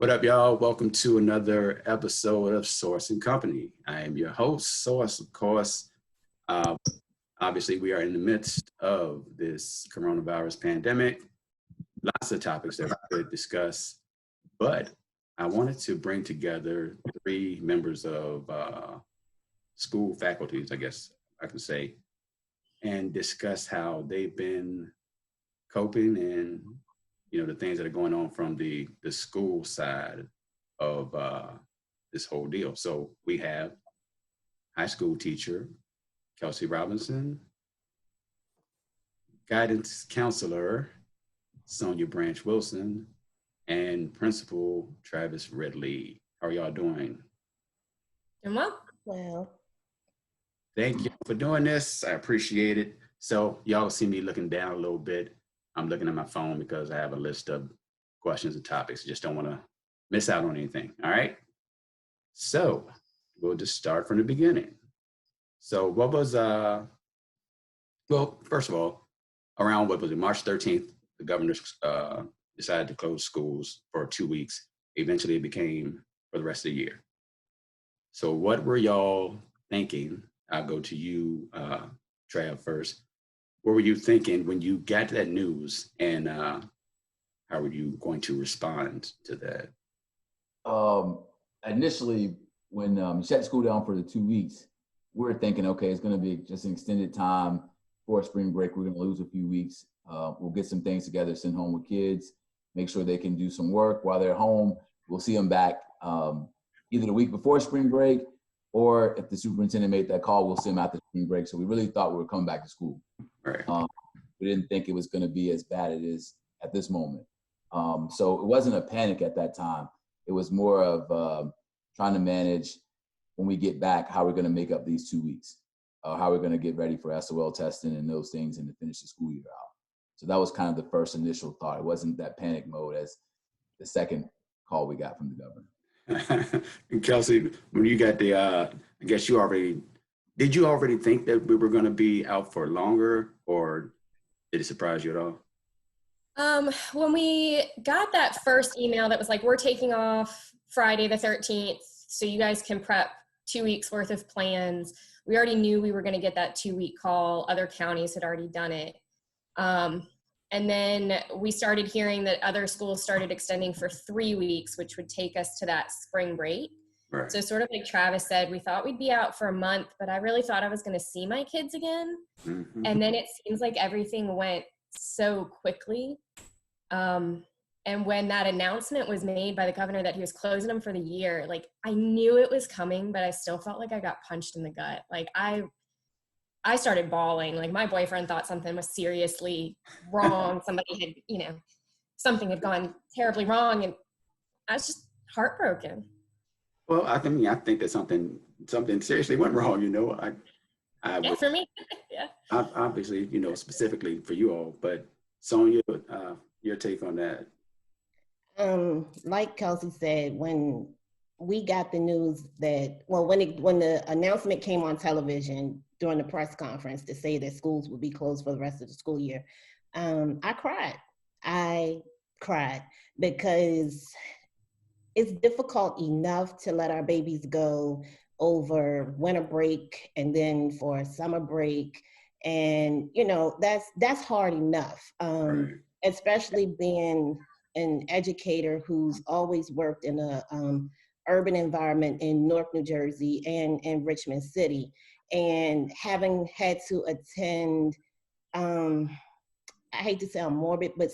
What up, y'all? Welcome to another episode of Source and Company. I am your host, Source, of course. Uh, Obviously, we are in the midst of this coronavirus pandemic. Lots of topics that we could discuss, but I wanted to bring together three members of school faculties, I guess I can say, and discuss how they've been coping and the things that are going on from the school side of this whole deal. So we have high school teacher Kelsey Robinson, guidance counselor Sonja Branch-Wilson, and principal Travis Ridley. How are y'all doing? Doing well. Well, Thank you for doing this. I appreciate it. So y'all see me looking down a little bit. I'm looking at my phone because I have a list of questions and topics. Just don't want to miss out on anything. All right. So we'll just start from the beginning. So what was, well, first of all, around what was it, March 13th, the governor decided to close schools for 2 weeks. Eventually it became for the rest of the year. So what were y'all thinking? I'll go to you, Trav, first. What were you thinking when you got that news, and how were you going to respond to that? Initially, when you shut school down for the 2 weeks, we were thinking, okay, it's going to be just an extended time for spring break. We're going to lose a few weeks. We'll get some things together, send home with kids, make sure they can do some work while they're home. We'll see them back either the week before spring break, or if the superintendent made that call, we'll send them after spring break. So we really thought we were coming back to school. Right. We didn't think it was going to be as bad as it is at this moment. So it wasn't a panic at that time. It was more of trying to manage when we get back, how we're going to make up these 2 weeks, how we're going to get ready for SOL testing and those things and to finish the school year out. So that was kind of the first initial thought. It wasn't that panic mode as the second call we got from the governor. And Kelsey, when you got the, I guess did you already think that we were going to be out for longer, or did it surprise you at all? When we got that first email that was like, we're taking off Friday the 13th, so you guys can prep 2 weeks worth of plans. We already knew we were going to get that 2-week call. Other counties had already done it. And then we started hearing that other schools started extending for 3 weeks, which would take us to that spring break. Right. So sort of like Travis said, we thought we'd be out for a month, but I really thought I was going to see my kids again. Mm-hmm. And then it seems like everything went so quickly. And when that announcement was made by the governor that he was closing them for the year, like I knew it was coming, but I still felt like I got punched in the gut. Like I started bawling. Like my boyfriend thought something was seriously wrong. Somebody had, something had gone terribly wrong, and I was just heartbroken. Well, I think that something seriously went wrong. Yeah, for me. Yeah. Obviously, specifically for you all, but Sonja, your take on that? Like Kelsey said, when we got the news that, when the announcement came on television during the press conference to say that schools would be closed for the rest of the school year, I cried because it's difficult enough to let our babies go over winter break and then for summer break. And, that's hard enough, Right. especially being an educator who's always worked in a urban environment in Newark, New Jersey and in Richmond City, and having had to attend, I hate to sound morbid, but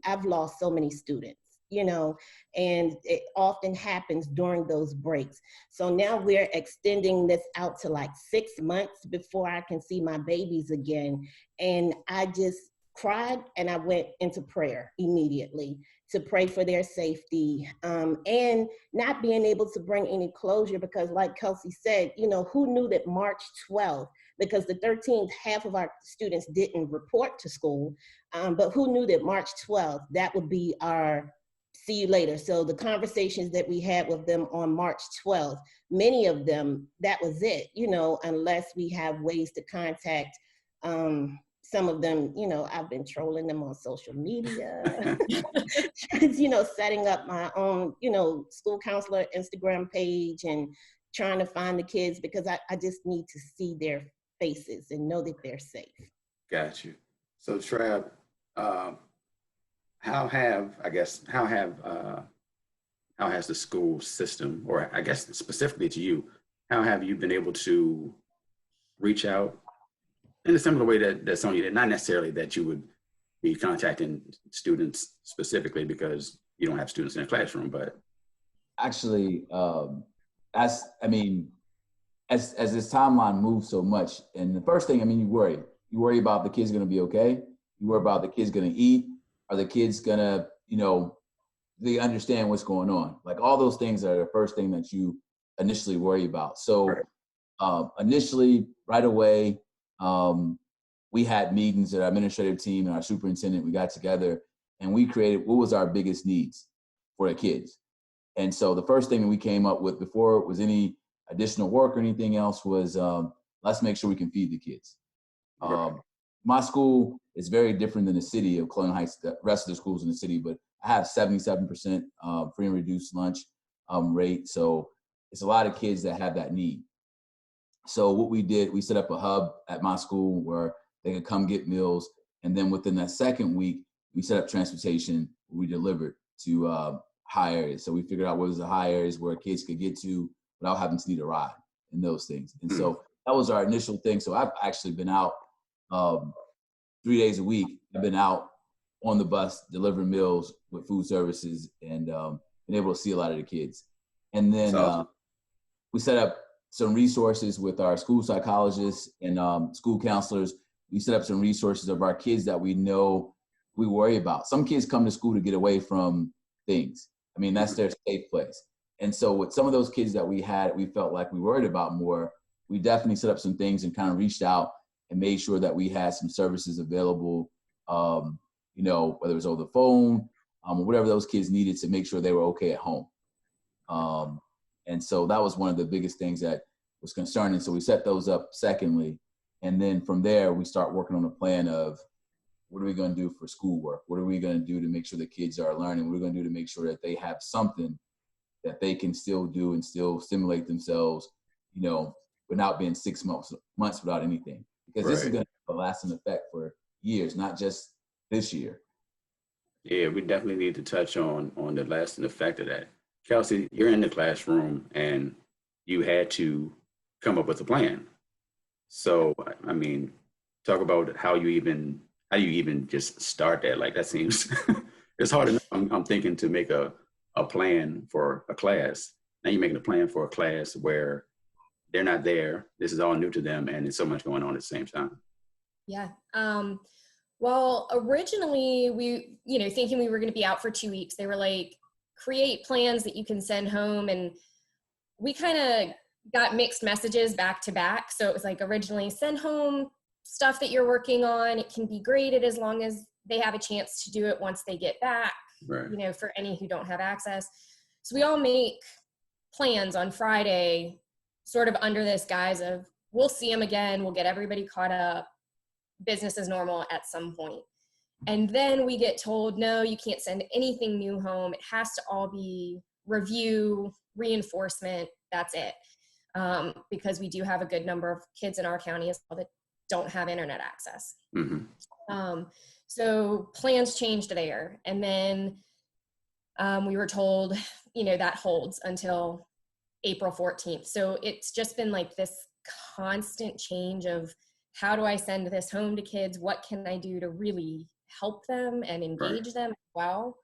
I've lost so many students, and it often happens during those breaks. So now we're extending this out to like 6 months before I can see my babies again. And I just cried and I went into prayer immediately to pray for their safety, and not being able to bring any closure, because like Kelsey said, who knew that March 12th, because the 13th, half of our students didn't report to school, but who knew that March 12th, that would be our see you later. So the conversations that we had with them on March 12th, many of them, that was it, unless we have ways to contact some of them, I've been trolling them on social media, setting up my own, school counselor Instagram page and trying to find the kids because I just need to see their faces and know that they're safe. Got you. So Trav, how has the school system, or I guess specifically to you, how have you been able to reach out in a similar way that Sonja did? Not necessarily that you would be contacting students specifically because you don't have students in a classroom, but actually, as this timeline moves so much, and the first thing, you worry about the kids going to be okay. You worry about the kids going to eat. Are the kids going to, they understand what's going on? Like all those things are the first thing that you initially worry about. So initially, right away, we had meetings at our administrative team and our superintendent. We got together and we created what was our biggest needs for the kids. And so the first thing that we came up with before it was any additional work or anything else was let's make sure we can feed the kids. My school is very different than the city of Colonial Heights, the rest of the schools in the city, but I have 77% free and reduced lunch rate. So it's a lot of kids that have that need. So what we did, we set up a hub at my school where they could come get meals. And then within that second week, we set up transportation. We delivered to high areas. So we figured out what was the high areas where kids could get to without having to need a ride and those things. And so that was our initial thing. So I've actually been out 3 days a week. I've been out on the bus delivering meals with food services and been able to see a lot of the kids. And then we set up some resources with our school psychologists and school counselors. We set up some resources of our kids that we know we worry about. Some kids come to school to get away from things. That's their safe place. And so with some of those kids that we had, we felt like we worried about more, we definitely set up some things and kind of reached out and made sure that we had some services available, whether it was over the phone, or whatever those kids needed to make sure they were okay at home. And so that was one of the biggest things that was concerning. So we set those up secondly. And then from there, we start working on a plan of what are we going to do for schoolwork? What are we going to do to make sure the kids are learning? What are we going to do to make sure that they have something that they can still do and still stimulate themselves, without being 6 months without anything? Because this is going to have a lasting effect for years, not just this year. Yeah, we definitely need to touch on the lasting effect of that. Kelsey, you're in the classroom and you had to come up with a plan. So, talk about how you even just start that. Like that seems, it's hard enough. I'm thinking to make a plan for a class. Now you're making a plan for a class where they're not there. This is all new to them and there's so much going on at the same time. Yeah. Well, originally we, thinking we were going to be out for 2 weeks, they were like, create plans that you can send home. And we kind of got mixed messages back to back. So it was like originally send home stuff that you're working on. It can be graded as long as they have a chance to do it once they get back, for any who don't have access. So we all make plans on Friday, sort of under this guise of we'll see them again. We'll get everybody caught up. Business as normal at some point. And then we get told, no, you can't send anything new home. It has to all be review, reinforcement. That's it. Because we do have a good number of kids in our county as well that don't have internet access. So plans changed there. And then we were told, that holds until April 14th. So it's just been like this constant change of how do I send this home to kids? What can I do to really help them and engage them as well?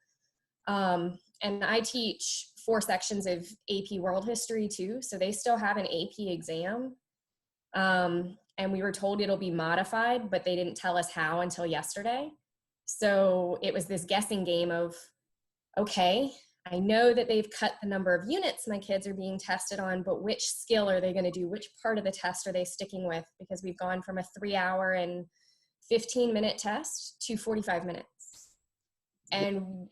And I teach 4 sections of AP World History too. So they still have an AP exam. And we were told it'll be modified, but they didn't tell us how until yesterday. So it was this guessing game of, okay, I know that they've cut the number of units my kids are being tested on, but which skill are they going to do? Which part of the test are they sticking with? Because we've gone from a 3-hour and 15-minute test to 45 minutes. And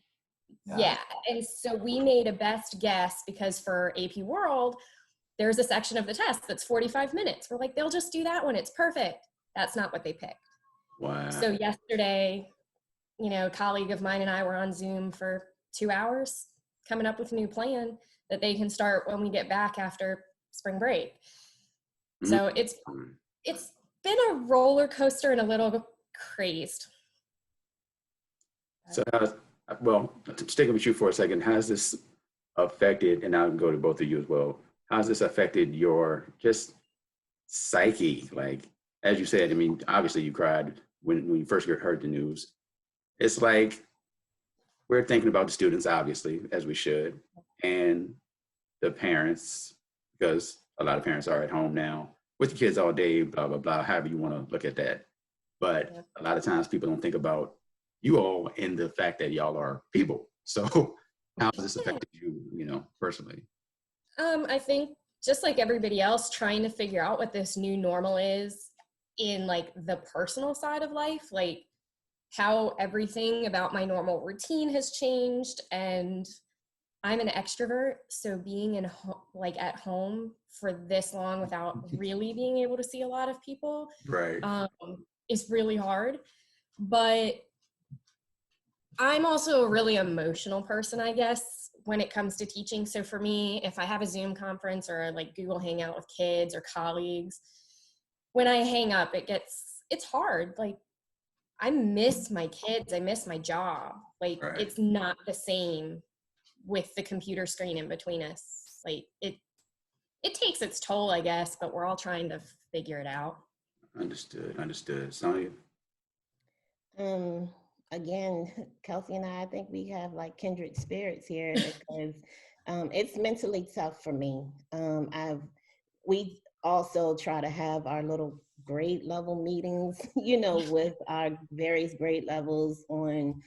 and so we made a best guess because for AP World, there's a section of the test that's 45 minutes. We're like, they'll just do that one. It's perfect. That's not what they picked. Wow. So yesterday, a colleague of mine and I were on Zoom for 2 hours coming up with a new plan that they can start when we get back after spring break. So it's been a roller coaster and a little crazed. So, well, sticking with you for a second, has this affected, and I'll go to both of you as well, how's this affected your just psyche? Like, as you said, I mean, obviously you cried when you first heard the news. It's like, we're thinking about the students, obviously, as we should, and the parents, because a lot of parents are at home now with the kids all day, blah, blah, blah, however you want to look at that. But a lot of times people don't think about you all in the fact that y'all are people. So how has this affected you, you know, personally? I think just like everybody else, trying to figure out what this new normal is in like the personal side of life, like how everything about my normal routine has changed. And I'm an extrovert, so being in like at home for this long without really being able to see a lot of people, Right. is really hard. But I'm also a really emotional person, I guess, when it comes to teaching. So for me, if I have a Zoom conference or like Google Hangout with kids or colleagues, when I hang up, it's hard. Like, I miss my kids. I miss my job. Like, It's not the same with the computer screen in between us. Like, it takes its toll, I guess, but we're all trying to figure it out. Understood. Sonja? Again, Kelsey and I think we have like kindred spirits here because it's mentally tough for me. We also try to have our little grade level meetings, you know, with our various grade levels on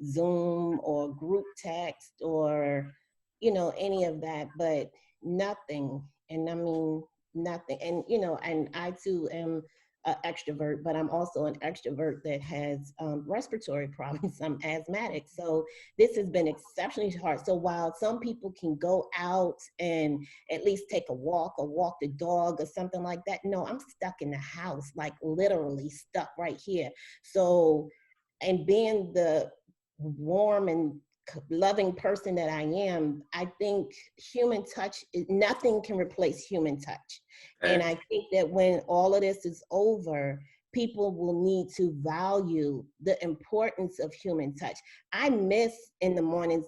Zoom or group text or, you know, any of that, but nothing. And I mean, nothing. And, you know, and I too am an extrovert, but I'm also an extrovert that has respiratory problems. I'm asthmatic. So this has been exceptionally hard. So while some people can go out and at least take a walk or walk the dog or something like that, no, I'm stuck in the house, like literally stuck right here. So, and being the warm and loving person that I am, I think human touch, nothing can replace human touch. And I think that when all of this is over, people will need to value the importance of human touch. I miss in the mornings,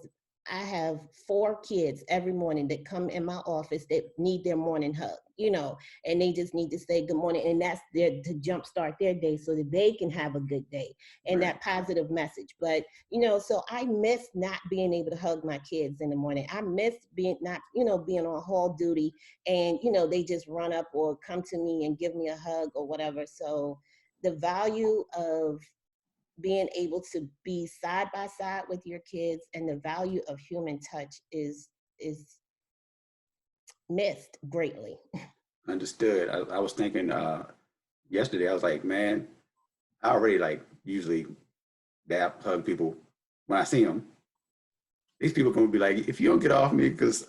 I have 4 kids every morning that come in my office that need their morning hug, you know, and they just need to say good morning. And that's there to jumpstart their day so that they can have a good day and that positive message. But, you know, so I miss not being able to hug my kids in the morning. I miss being being on hall duty and, you know, they just run up or come to me and give me a hug or whatever. So the value of being able to be side by side with your kids and the value of human touch is missed greatly. Understood. I was thinking yesterday, I was like, man, I already like usually dap hug people when I see them. These people are going to be like, if you don't get off me, because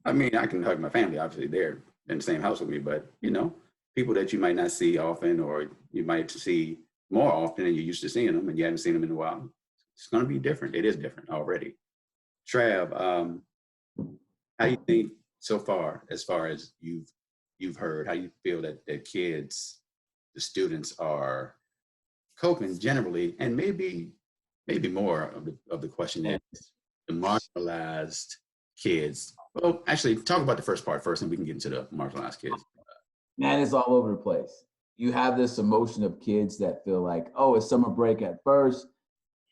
I mean, I can hug my family, obviously they're in the same house with me, but you know, people that you might not see often or you might see more often than you're used to seeing them and you haven't seen them in a while. It's going to be different. It is different already. Trav, how do you think so far as you've heard, how you feel that the kids, the students are coping generally, and maybe more of the question is the marginalized kids. Well, actually, talk about the first part first, and we can get into the marginalized kids. Man, it's all over the place. You have this emotion of kids that feel like, oh, it's summer break at first.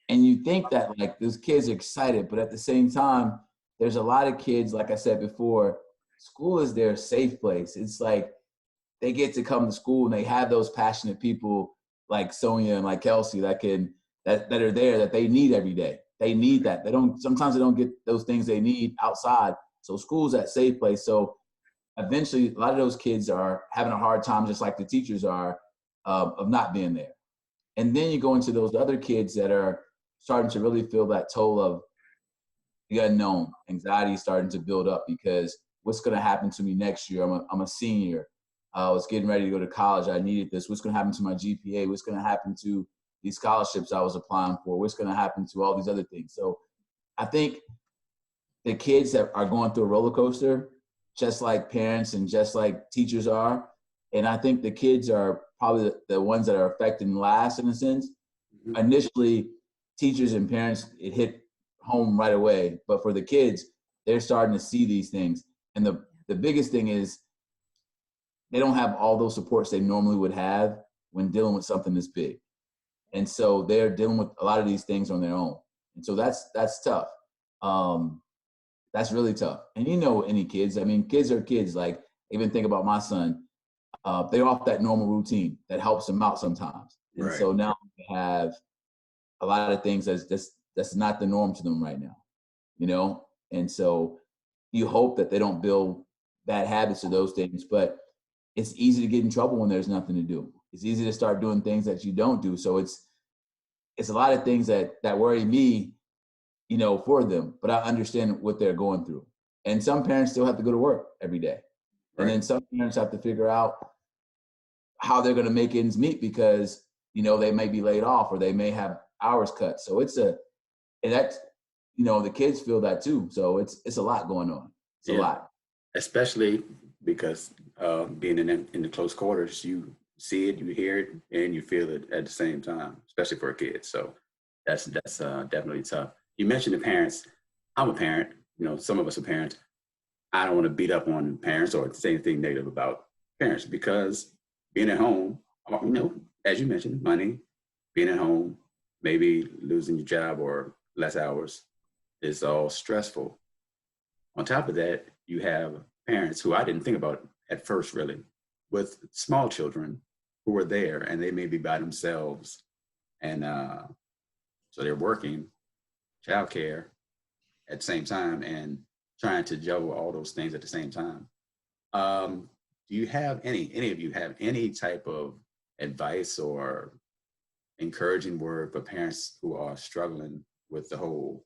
And you think that like those kids are excited, but at the same time, there's a lot of kids, like I said before, school is their safe place. It's like they get to come to school and they have those passionate people like Sonja and like Kelsey that are there that they need every day. They need that. Sometimes they don't get those things they need outside. So school's that safe place. So eventually, a lot of those kids are having a hard time, just like the teachers are, of not being there. And then you go into those other kids that are starting to really feel that toll of the unknown. Anxiety is starting to build up because what's going to happen to me next year? I'm a senior. I was getting ready to go to college. I needed this. What's going to happen to my GPA? What's going to happen to these scholarships I was applying for? What's going to happen to all these other things? So I think the kids that are going through a roller coaster, just like parents and just like teachers are. And I think the kids are probably the ones that are affected last in a sense. Mhm. Initially, teachers and parents, it hit home right away. But for the kids, they're starting to see these things. And the biggest thing is they don't have all those supports they normally would have when dealing with something this big. And so they're dealing with a lot of these things on their own. And so that's tough. That's really tough. And you know, any kids, I mean, kids are kids. Like, even think about my son. They're off that normal routine that helps them out sometimes. And Right. so now they have a lot of things that's not the norm to them right now, you know? And so you hope that they don't build bad habits of those things, but it's easy to get in trouble when there's nothing to do. It's easy to start doing things that you don't do. So it's a lot of things that worry me, you know, for them, but I understand what they're going through. And some parents still have to go to work every day. And then some parents have to figure out how they're going to make ends meet because, you know, they may be laid off or they may have hours cut. So and that's, you know, the kids feel that too. So it's a lot going on. It's a lot. Especially because being in the close quarters, you see it, you hear it, and you feel it at the same time, especially for a kid. So that's definitely tough. You mentioned the parents. I'm a parent. You know, some of us are parents. I don't want to beat up on parents or say anything negative about parents because being at home, you know, as you mentioned, money, being at home, maybe losing your job or less hours is all stressful. On top of that, you have parents who I didn't think about at first really, with small children who are there and they may be by themselves. And so they're working, childcare at the same time and trying to juggle all those things at the same time. Do you have any of you have any type of advice or encouraging word for parents who are struggling with the whole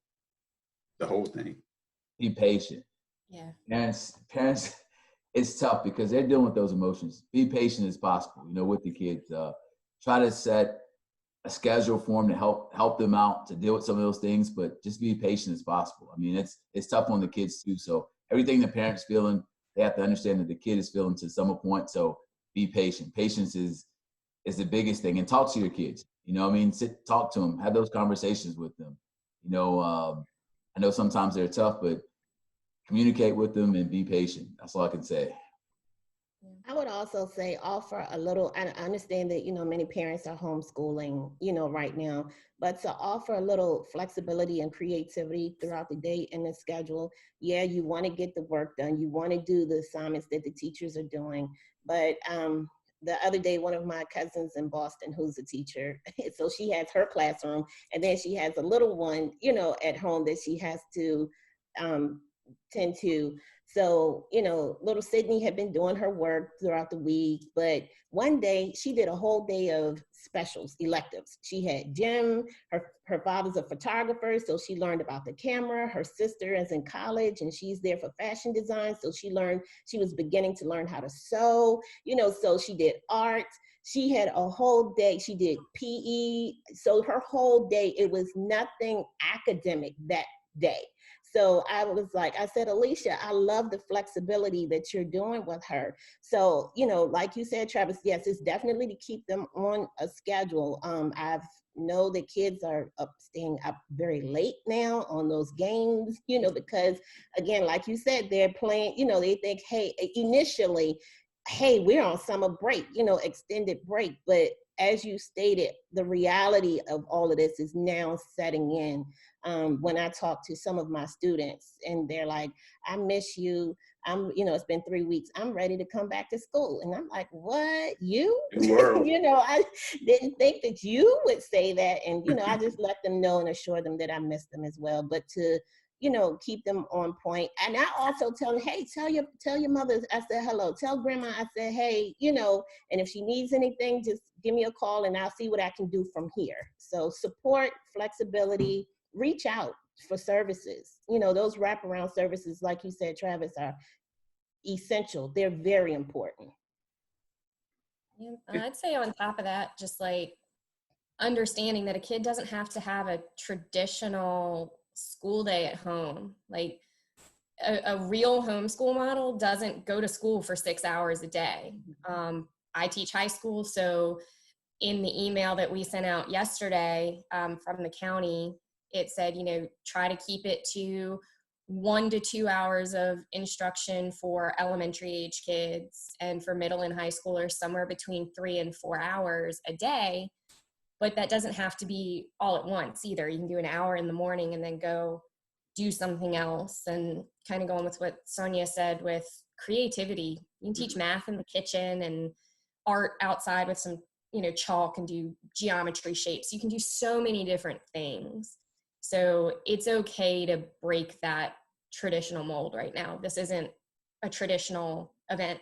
thing? Be patient. Yeah. Parents, it's tough because they're dealing with those emotions. Be patient as possible, you know, with the kids. Try to set a schedule for them to help them out to deal with some of those things, but just be patient as possible. I mean, it's tough on the kids too. So everything the parents feeling, they have to understand that the kid is feeling to some point. So be patient. Patience is the biggest thing. And talk to your kids. You know what I mean? Talk to them, have those conversations with them. You know, I know sometimes they're tough, but communicate with them and be patient. That's all I can say. I would also say offer a little, I understand that, you know, many parents are homeschooling, you know, right now, but to offer a little flexibility and creativity throughout the day in the schedule. Yeah, you want to get the work done. You want to do the assignments that the teachers are doing. But the other day, one of my cousins in Boston, who's a teacher, so she has her classroom and then she has a little one, you know, at home that she has to tend to. So, you know, little Sydney had been doing her work throughout the week, but one day she did a whole day of specials, electives. She had gym, her father's a photographer, so she learned about the camera. Her sister is in college and she's there for fashion design, so she was beginning to learn how to sew, you know, so she did art. She had a whole day, she did PE, so her whole day, it was nothing academic that day. So I was like, I said, Alicia, I love the flexibility that you're doing with her. So, you know, like you said, Travis, yes, it's definitely to keep them on a schedule. I know the kids are staying up very late now on those games, you know, because again, like you said, they're playing, you know, they think, hey, initially, hey, we're on summer break, you know, extended break. But as you stated, the reality of all of this is now setting in. When I talk to some of my students and they're like, I miss you. You know, it's been 3 weeks. I'm ready to come back to school. And I'm like, what? You? You know, I didn't think that you would say that. And, you know, I just let them know and assure them that I miss them as well. But to, you know, keep them on point. And I also tell them, hey, tell your mothers I said hello. Tell grandma I said, hey, you know, and if she needs anything, just give me a call and I'll see what I can do from here. So support, flexibility, reach out for services. You know, those wraparound services, like you said, Travis, are essential. They're very important. Yeah, I'd say on top of that, just like understanding that a kid doesn't have to have a traditional school day at home. Like a real homeschool model doesn't go to school for 6 hours a day. I teach high school, so in the email that we sent out yesterday from the county, it said, try to keep it to 1 to 2 hours of instruction for elementary age kids, and for middle and high schoolers, somewhere between 3 and 4 hours a day. But that doesn't have to be all at once either. You can do an hour in the morning and then go do something else. And kind of going with what Sonja said with creativity, you can teach math in the kitchen and art outside with some, chalk, and do geometry shapes. You can do so many different things. So it's okay to break that traditional mold right now. This isn't a traditional event.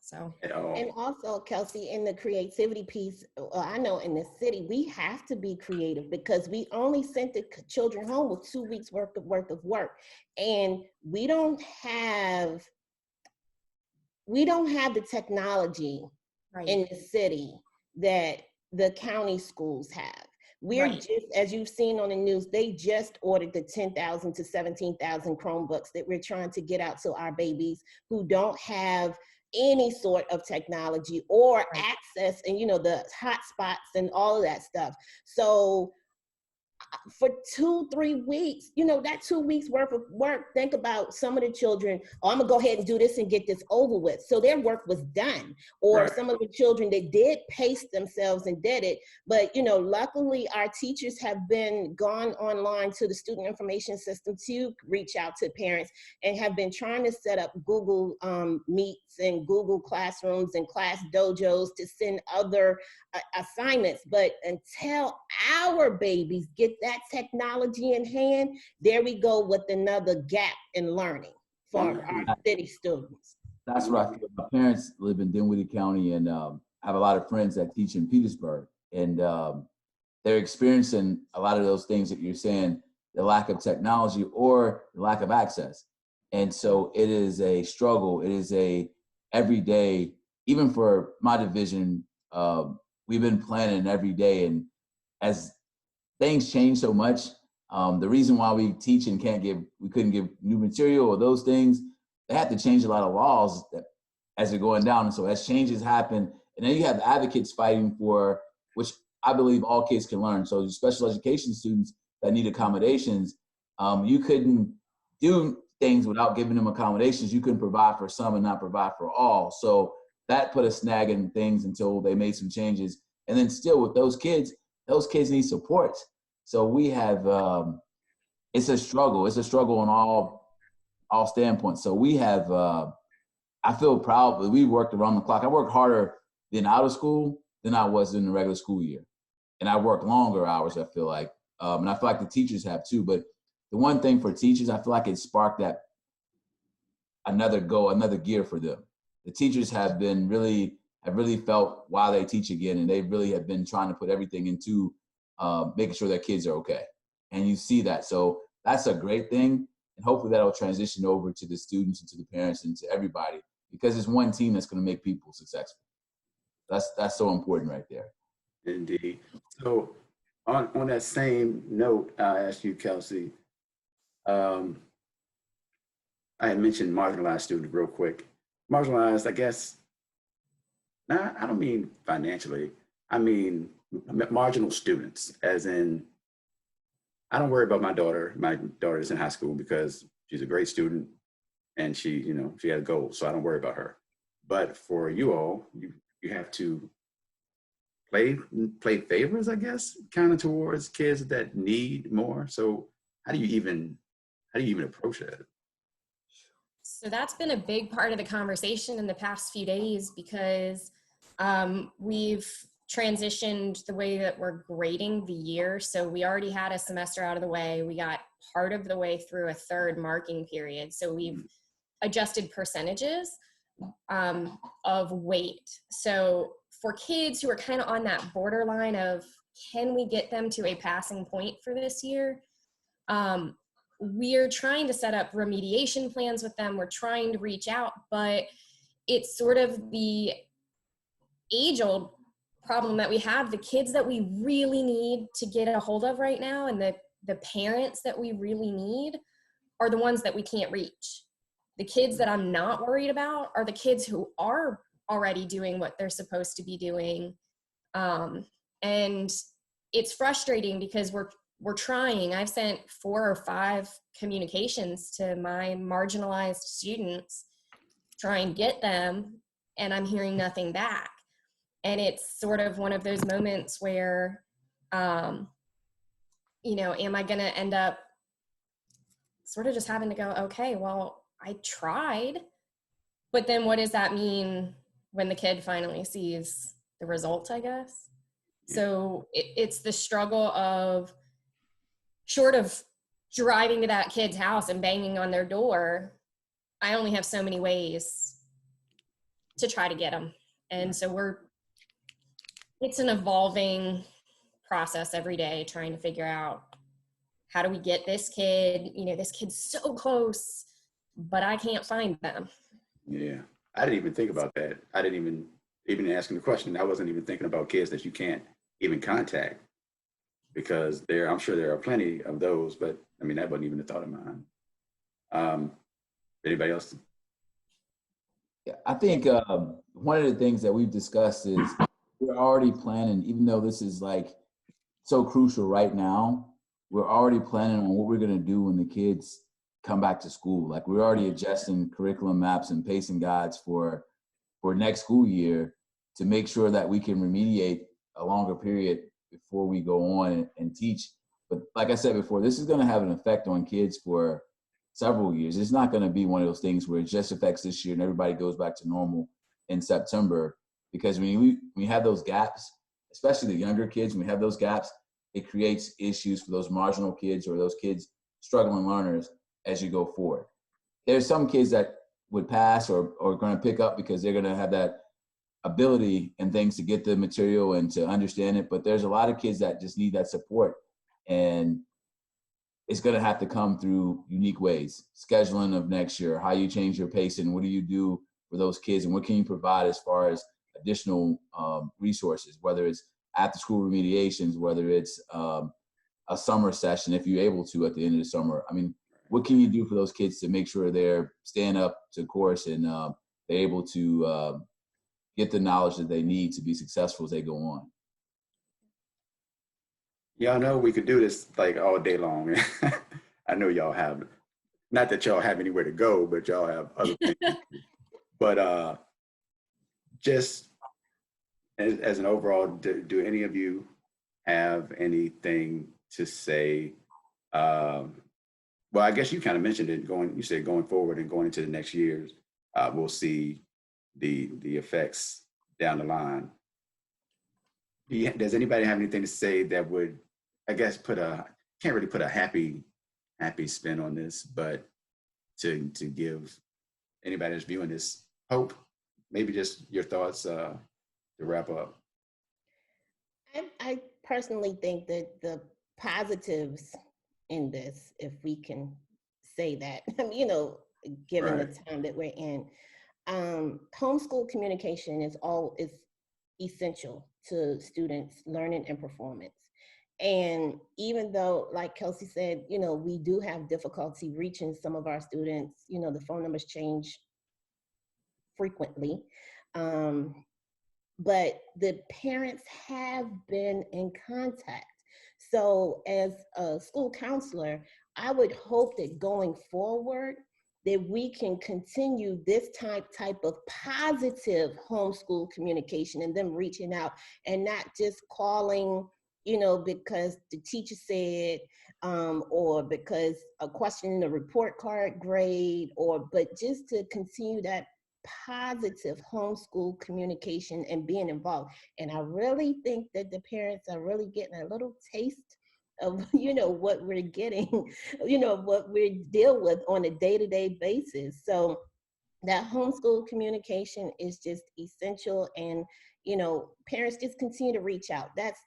So. And also, Kelsey, in the creativity piece, I know in the city, we have to be creative because we only sent the children home with 2 weeks worth of work. And we don't have the technology in the city that the county schools have. We're just, as you've seen on the news, they just ordered the 10,000 to 17,000 Chromebooks that we're trying to get out to our babies who don't have any sort of technology or access, and the hotspots and all of that stuff. So for 2-3 weeks, that 2 weeks worth of work, think about some of the children, I'm gonna go ahead and do this and get this over with. So their work was done. Or some of the children that did pace themselves and did it. But, luckily our teachers have been gone online to the student information system to reach out to parents, and have been trying to set up Google Meets and Google Classrooms and class dojos to send other assignments. But until our babies get that technology in hand, there we go with another gap in learning for our city students. That's what I feel. My parents live in Dinwiddie County, and I have a lot of friends that teach in Petersburg, and they're experiencing a lot of those things that you're saying, the lack of technology or the lack of access. And so it is a struggle. It is a everyday, even for my division, we've been planning every day. And as things change so much, the reason why we teach and we couldn't give new material or those things, they have to change a lot of laws as they're going down. And so as changes happen, and then you have advocates fighting for, which I believe all kids can learn. So special education students that need accommodations, you couldn't do things without giving them accommodations. You couldn't provide for some and not provide for all. So that put a snag in things until they made some changes. And then still with those kids need support. So we have, it's a struggle. It's a struggle on all standpoints. So we have, I feel proud that we worked around the clock. I worked harder than out of school than I was in the regular school year. And I work longer hours, I feel like. And I feel like the teachers have too. But the one thing for teachers, I feel like it sparked that another gear for them. The teachers have really felt why they teach again, and they really have been trying to put everything into making sure their kids are okay. And you see that. So that's a great thing. And hopefully that'll transition over to the students and to the parents and to everybody, because it's one team that's going to make people successful. That's so important right there. Indeed. So on that same note, I'll ask you, Kelsey, I had mentioned marginalized students real quick. Marginalized, I guess, now I don't mean financially, I mean marginal students, as in, I don't worry about my daughter. My daughter is in high school because she's a great student and she has goals, so I don't worry about her. But for you all, you have to play favors, I guess, kind of towards kids that need more. So how do you even approach that? So that's been a big part of the conversation in the past few days, because we've transitioned the way that we're grading the year. So we already had a semester out of the way. We got part of the way through a third marking period. So we've adjusted percentages of weight. So for kids who are kind of on that borderline of, can we get them to a passing point for this year? We're trying to set up remediation plans with them. We're trying to reach out, but it's sort of the age-old problem that we have. The kids that we really need to get a hold of right now, and the the parents that we really need are the ones that we can't reach. The kids that I'm not worried about are the kids who are already doing what they're supposed to be doing. And it's frustrating because we're trying. I've sent 4 or 5 communications to my marginalized students, try and get them, and I'm hearing nothing back. And it's sort of one of those moments where, you know, am I going to end up sort of just having to go, okay, well, I tried, but then what does that mean when the kid finally sees the result, I guess? So it's the struggle of, short of driving to that kid's house and banging on their door, I only have so many ways to try to get them. And so it's an evolving process every day, trying to figure out, how do we get this kid, you know, this kid's so close, but I can't find them. Yeah, I didn't even think about that. I didn't even asking the question, I wasn't even thinking about kids that you can't even contact, because I'm sure there are plenty of those, but I mean, that wasn't even a thought of mine. Anybody else? Yeah, I think one of the things that we've discussed is we're already planning, even though this is like so crucial right now, we're already planning on what we're going to do when the kids come back to school. Like, we're already adjusting curriculum maps and pacing guides for next school year to make sure that we can remediate a longer period before we go on and teach. But like I said before, this is going to have an effect on kids for several years. It's not going to be one of those things where it just affects this year and everybody goes back to normal in September. Because when we have those gaps, especially the younger kids, when we have those gaps, it creates issues for those marginal kids or those kids, struggling learners, as you go forward. There's some kids that would pass or going to pick up because they're going to have that ability and things to get the material and to understand it. But there's a lot of kids that just need that support. And it's going to have to come through unique ways. Scheduling of next year, how you change your pacing, what do you do for those kids, and what can you provide as far as additional resources, whether it's after school remediations, whether it's a summer session, if you're able to at the end of the summer. I mean, what can you do for those kids to make sure they're staying up to course and they're able to get the knowledge that they need to be successful as they go on? Y'all know we could do this like all day long. I know y'all have, not that y'all have anywhere to go, but y'all have other things. But just as an overall, do any of you have anything to say? Well, I guess you kind of mentioned it. You said going forward and going into the next years, we'll see the effects down the line. Does anybody have anything to say that would, I guess, can't really put a happy spin on this, but to give anybody that's viewing this hope, maybe just your thoughts to wrap up. I personally think that the positives in this, if we can say that, you know, given Right. the time that we're in, homeschool communication is essential to students' learning and performance. And even though, like Kelsey said, you know, we do have difficulty reaching some of our students, you know, the phone numbers change frequently. But the parents have been in contact. So as a school counselor, I would hope that going forward, that we can continue this type of positive homeschool communication and them reaching out and not just calling, you know, because the teacher said, or because a question in the report card grade, but just to continue that positive homeschool communication and being involved. And I really think that the parents are really getting a little taste of, you know, what we're getting, you know, what we deal with on a day-to-day basis. So that homeschool communication is just essential. And, you know, parents just continue to reach out. That's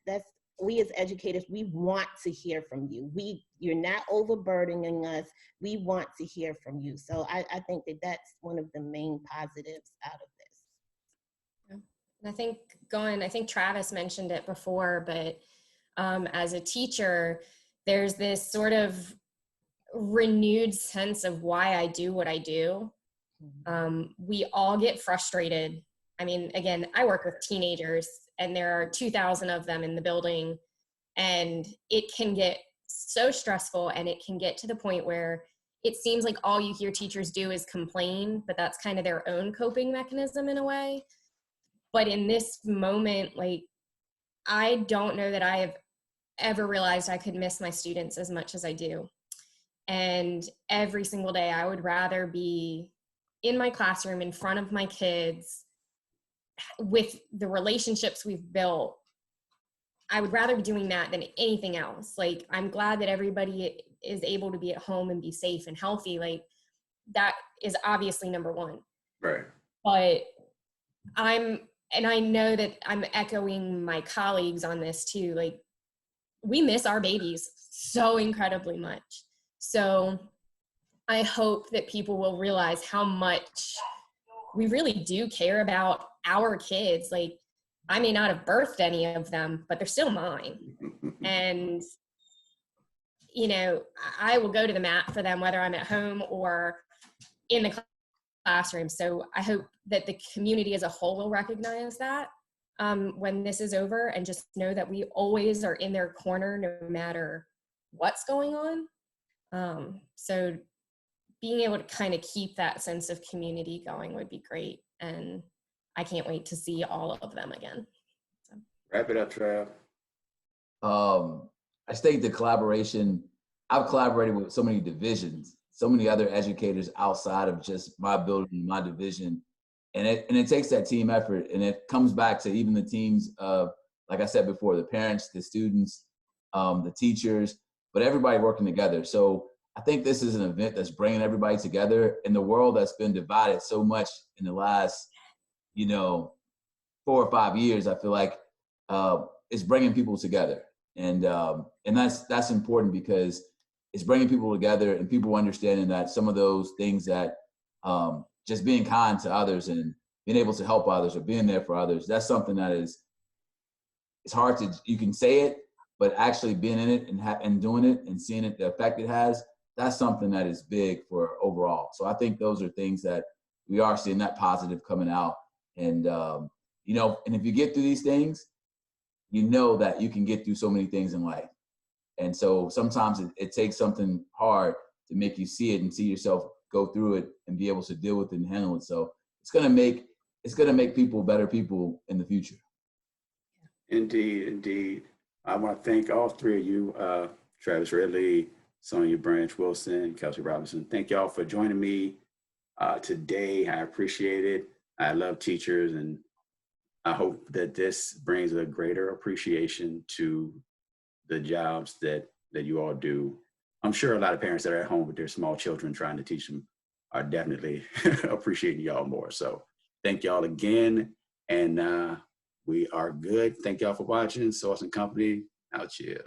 we as educators, we want to hear from you. You're not overburdening us. We want to hear from you. So I think that that's one of the main positives out of this. And I think Travis mentioned it before, but as a teacher, there's this sort of renewed sense of why I do what I do. We all get frustrated. I mean, again, I work with teenagers and there are 2,000 of them in the building, and it can get so stressful, and it can get to the point where it seems like all you hear teachers do is complain, but that's kind of their own coping mechanism in a way. But in this moment, like, I don't know that I have ever realized I could miss my students as much as I do. And every single day I would rather be in my classroom in front of my kids with the relationships we've built. I would rather be doing that than anything else. Like, I'm glad that everybody is able to be at home and be safe and healthy. Like, that is obviously number one. Right. But I know that I'm echoing my colleagues on this too. Like, we miss our babies so incredibly much. So I hope that people will realize how much we really do care about our kids. Like, I may not have birthed any of them, but they're still mine. And, you know, I will go to the mat for them, whether I'm at home or in the classroom. So I hope that the community as a whole will recognize that when this is over, and just know that we always are in their corner no matter what's going on. So being able to kind of keep that sense of community going would be great. And I can't wait to see all of them again. So. Wrap it up, Trav. I think the collaboration, I've collaborated with so many divisions, so many other educators outside of just my building, my division. And it takes that team effort, and it comes back to even the teams of, like I said before, the parents, the students, the teachers, but everybody working together. So I think this is an event that's bringing everybody together in the world that's been divided so much in the last, 4 or 5 years. I feel like it's bringing people together, and that's important, because it's bringing people together and people understanding that some of those things that just being kind to others and being able to help others or being there for others, that's something that it's hard to, you can say it, but actually being in it and doing it and seeing it, the effect it has, that's something that is big for overall. So I think those are things that we are seeing that positive coming out. And, and if you get through these things, you know that you can get through so many things in life. And so sometimes it takes something hard to make you see it and see yourself go through it and be able to deal with it and handle it. So it's going to make people better people in the future. Indeed. I want to thank all three of you, Travis Ridley, Sonja Branch-Wilson, Kelsey Robinson. Thank y'all for joining me today. I appreciate it. I love teachers, and I hope that this brings a greater appreciation to the jobs that you all do. I'm sure a lot of parents that are at home with their small children trying to teach them are definitely appreciating y'all more. So thank y'all again. And we are good. Thank y'all for watching. Sauce and Company out here.